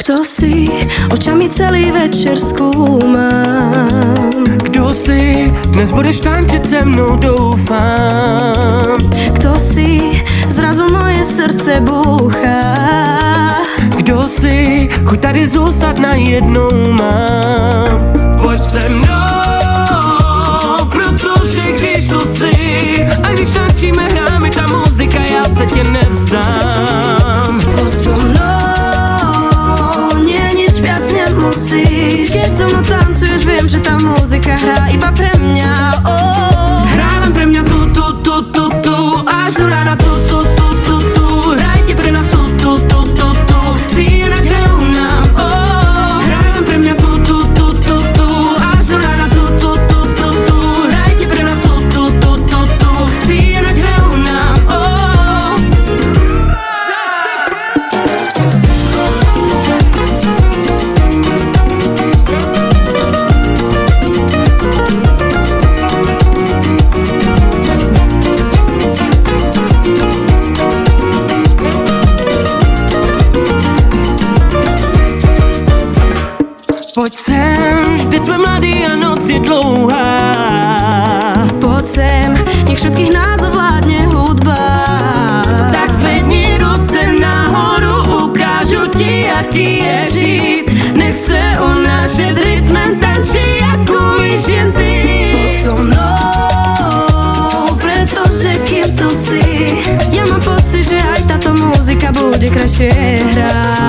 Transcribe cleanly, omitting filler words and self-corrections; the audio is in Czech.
Kto si, očami celý večer skúmam. Kdo si, dnes budeš tančit se mnou, doufám. Kto si, zrazu moje srdce búcha. Kdo si, chuť tady zůstat najednou mám. Pojď se mnou, protože když tu jsi, a když tančíme, hráme ta muzika, já se tě nevzdám. Poď so mnou, nie nič viac nemusíš. Keď so mnou tancuješ, viem, že tá muzika hrá iba pre mňa. Hrá len pre mňa tu, až do rána tu, hrajte pre nás tu, zíjať hrajú nám, hrá len pre mňa tu, až do rána tu, hrajte pre nás tu, zíjať hrajú nám, Pojď sem, vždyť jsme mladí a noc je dlouhá. Poď sem, nech všetkých nás ovládne hudba. Tak zvedni ruce nahoru, ukážu ti, jaký je žít. Nech se unášet rytmem, tančí, jak umíš jen ty. Poď so mnou, pretože kým tu si, ja mám pocit, že aj táto muzika bude krajšie hrať.